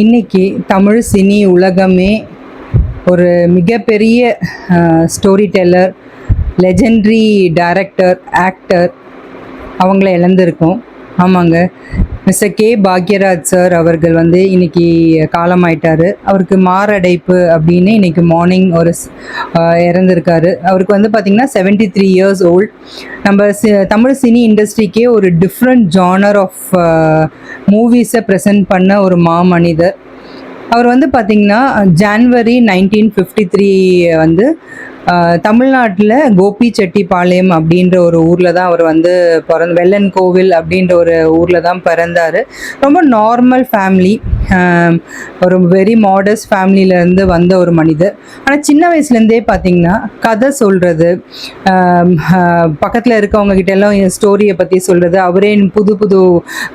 இன்னைக்கு தமிழ் சினி உலகமே ஒரு மிகப்பெரிய story teller, legendary director, actor அவங்கள இழந்திருக்கோம். ஆமாங்க, மிஸ்டர் கே பாக்யராஜ் சார் அவர்கள் இன்னைக்கு காலமாயிட்டார். அவருக்கு மாரடைப்பு அப்படின்னு இன்னைக்கு மார்னிங் இறந்துருக்காரு. அவருக்கு பார்த்திங்கன்னா 73 இயர்ஸ் ஓல்ட். நம்ம தமிழ் சினி இண்டஸ்ட்ரிக்கே ஒரு டிஃப்ரெண்ட் ஜானர் ஆஃப் மூவிஸை ப்ரெசென்ட் பண்ண ஒரு மாமனிதர். அவர் பார்த்திங்கன்னா ஜான்வரி 1953 தமிழ்நாட்டில் கோபிச்செட்டிப்பாளையம் அப்படின்ற ஒரு ஊரில் தான் அவர் வெள்ளன் கோவில் அப்படின்ற ஒரு ஊரில் தான் பிறந்தார். ரொம்ப நார்மல் ஃபேமிலி, ஒரு வெரி மாடஸ்ட் ஃபேமிலியிலேருந்து வந்த ஒரு மனிதர். ஆனால் சின்ன வயசுலேருந்தே பார்த்திங்கன்னா கதை சொல்கிறது, பக்கத்தில் இருக்கவங்க கிட்ட எல்லாம் ஸ்டோரியை பற்றி சொல்கிறது, அவரே புது புது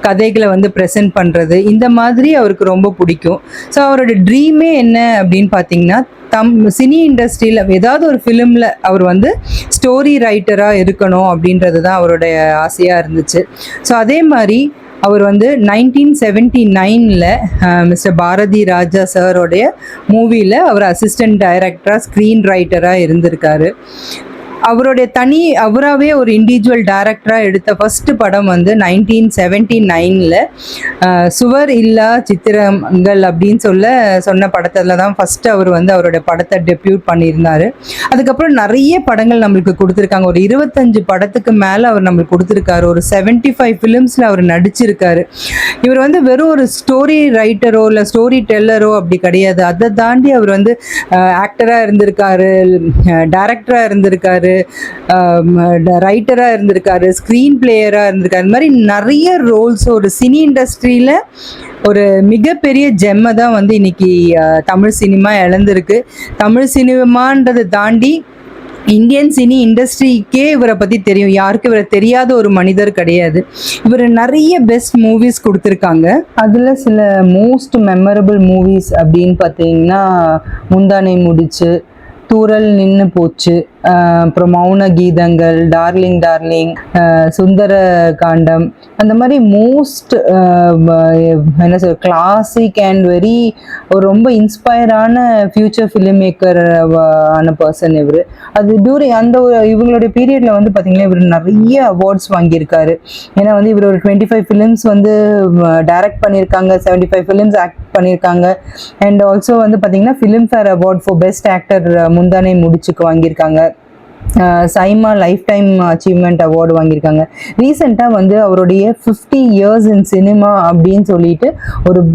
கதைகளை ப்ரெசென்ட் பண்ணுறது, இந்த மாதிரி அவருக்கு ரொம்ப பிடிக்கும். ஸோ அவரோட ட்ரீமே என்ன அப்படின்னு பார்த்தீங்கன்னா, சினி இண்டஸ்ட்ரியில் ஏதாவது ஒரு ஃபிலிமில் அவர் ஸ்டோரி ரைட்டராக இருக்கணும் அப்படின்றது தான் அவருடைய ஆசையாக இருந்துச்சு. ஸோ அதே மாதிரி அவர் 1979 மிஸ்டர் பாரதி ராஜா சாரோடைய மூவியில் அவர் அசிஸ்டன்ட் டைரக்டராக ஸ்க்ரீன் ரைட்டராக இருந்திருக்காரு. அவருடைய அவராகவே ஒரு இண்டிவிஜுவல் டைரக்டராக எடுத்த ஃபஸ்ட்டு படம் 1979 சுவர் இல்லா சித்திரங்கள் அப்படின்னு சொன்ன படத்தில் தான் ஃபஸ்ட்டு அவர் அவருடைய படத்தை டெபியூட் பண்ணியிருந்தார். அதுக்கப்புறம் நிறைய படங்கள் நம்மளுக்கு கொடுத்துருக்காங்க. ஒரு 25 படத்துக்கு மேலே அவர் நம்மளுக்கு கொடுத்துருக்காரு. ஒரு 75 ஃபிலிம்ஸில் அவர் நடிச்சிருக்காரு. இவர் வெறும் ஒரு ஸ்டோரி ரைட்டரோ இல்லை ஸ்டோரி டெல்லரோ அப்படி கிடையாது. அதை தாண்டி அவர் ஆக்டராக இருந்திருக்காரு, டைரக்டராக இருந்திருக்காரு, ரைட்டராக இருந்திருக்காரு, ஸ்க்ரீன் பிளேயராக இருந்திருக்காரு. இந்த மாதிரி நிறைய ரோல்ஸ் ஒரு சினி இண்டஸ்ட்ரியில் ஒரு மிகப்பெரிய ஜெம்மை தான் இன்னைக்கு தமிழ் சினிமா இழந்திருக்கு. தமிழ் சினிமான்றதை தாண்டி இந்தியன் சினி இண்டஸ்ட்ரிக்கே இவரை பற்றி தெரியும். யாருக்கு இவரை தெரியாத ஒரு மனிதர் கிடையாது. இவர் நிறைய பெஸ்ட் மூவிஸ் கொடுத்துருக்காங்க. அதில் சில மோஸ்ட் மெமரபிள் மூவிஸ் அப்படின்னு பார்த்தீங்கன்னா முந்தானை முடிச்சு, தூரல் நின்று போச்சு, அப்புறம் மௌன கீதங்கள், டார்லிங் டார்லிங், சுந்தர காண்டம், அந்த மாதிரி மோஸ்ட் என்ன சொல்ற கிளாசிக் அண்ட் வெரி ஒரு ரொம்ப இன்ஸ்பயரான ஃபியூச்சர் ஃபிலிம் மேக்கர் ஆன பர்சன் இவர். அது அந்த இவங்களுடைய பீரியடில் பார்த்தீங்கன்னா இவர் நிறைய அவார்ட்ஸ் வாங்கியிருக்காரு. ஏன்னா இவர் ஒரு 25 ஃபிலிம்ஸ் டைரக்ட் பண்ணியிருக்காங்க, 75 ஃபிலிம்ஸ் ஆக்ட் பண்ணியிருக்காங்க. அண்ட் ஆல்சோ பார்த்தீங்கன்னா Filmfare award for best actor முந்தானை முடிச்சுக்கு வாங்கியிருக்காங்க. SIMA life time achievement award வாங்கியிருக்காங்க. ரீசெண்டாக அவருடைய 50 இயர்ஸ் இன் சினிமா அப்படின்னு சொல்லிட்டு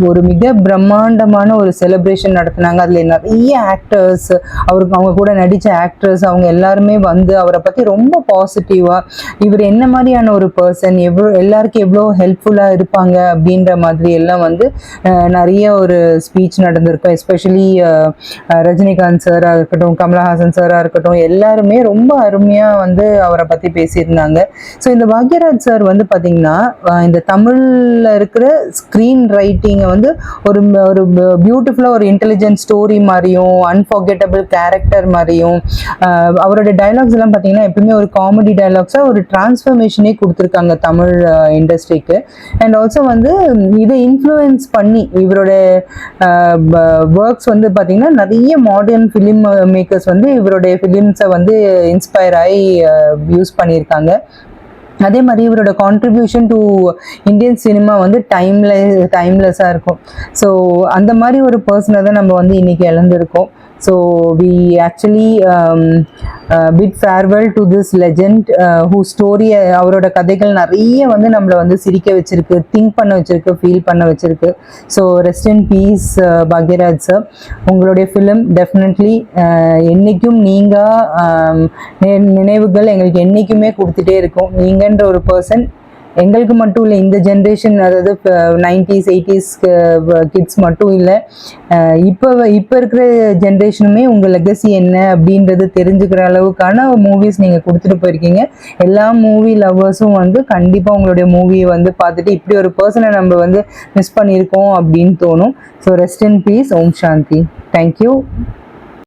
ஒரு மிக பிரம்மாண்டமான ஒரு செலிப்ரேஷன் நடத்தினாங்க. அதில் நிறைய ஆக்டர்ஸ், அவங்க கூட நடித்த ஆக்டர்ஸ், அவங்க எல்லாருமே அவரை பற்றி ரொம்ப பாசிட்டிவாக, இவர் என்ன மாதிரியான ஒரு பர்சன், எல்லாருக்கும் எவ்வளோ ஹெல்ப்ஃபுல்லாக இருப்பாங்க அப்படின்ற மாதிரி எல்லாம் நிறைய ஒரு ஸ்பீச் நடந்திருக்கும். எஸ்பெஷலி ரஜினிகாந்த் சாராக இருக்கட்டும், கமலஹாசன் சாராக இருக்கட்டும், எல்லாருமே ரொம்ப அருமையாக அவரை பற்றி பேசியிருந்தாங்க. ஸோ இந்த பாக்யராஜ் சார் பார்த்தீங்கன்னா இந்த தமிழில் இருக்கிற ஸ்க்ரீன் ரைட்டிங்கை ஒரு ஒரு பியூட்டிஃபுல்லாக ஒரு இன்டெலிஜென்ட் ஸ்டோரி மாதிரியும், அன்ஃபர்கெட்டபிள் கேரக்டர் மாதிரியும், அவரோட டைலாக்ஸ் எல்லாம் பார்த்தீங்கன்னா எப்பவுமே ஒரு காமெடி டைலாக்ஸாக ஒரு டிரான்ஸ்ஃபர்மேஷனே கொடுத்துருக்காங்க தமிழ் இண்டஸ்ட்ரிக்கு. அண்ட் ஆல்சோ இதை இன்ஃப்ளூயன்ஸ் பண்ணி இவரோட ஒர்க்ஸ் பார்த்தீங்கன்னா நிறைய மாடர்ன் ஃபிலிம் மேக்கர்ஸ் இவருடைய ஃபிலிம்ஸை இன்ஸ்பயர் ஆகி யூஸ் பண்ணியிருக்காங்க. அதே மாதிரி இவரோட கான்ட்ரிபியூஷன் டு இந்தியன் சினிமா டைம்லெஸ்ஸாக இருக்கும். ஸோ அந்த மாதிரி ஒரு பர்சனை தான் நம்ம இன்னைக்கு இழந்திருக்கோம். So we actually bid farewell to this legend who story, அவரோட கதைகள் நிறைய நம்மளை சிரிக்க வச்சிருக்கு, திங்க் பண்ண வச்சிருக்கு, ஃபீல் பண்ண வச்சிருக்கு. So rest in piece Bhagyaraj sir. உங்களுடைய ஃபிலிம் டெஃபினெட்லி என்றைக்கும் நினைவுகள் எங்களுக்கு என்றைக்குமே கொடுத்துட்டே இருக்கும். நீங்கன்ற ஒரு பர்சன் எங்களுக்கு மட்டும் இல்லை, இந்த ஜென்ரேஷன், அதாவது 90s 80s கிட்ஸ் மட்டும் இல்லை, இப்போ இருக்கிற ஜென்ரேஷனுமே உங்கள் லெகசி என்ன அப்படின்றது தெரிஞ்சுக்கிற அளவுக்கான மூவிஸ் நீங்கள் கொடுத்துட்டு போயிருக்கீங்க. எல்லா மூவி லவ்வர்ஸும் கண்டிப்பாக உங்களுடைய மூவியை பார்த்துட்டு இப்படி ஒரு பர்சனை நம்ம மிஸ் பண்ணியிருக்கோம் அப்படின்னு தோணும். So rest in peace. Om Shanti. Thank you.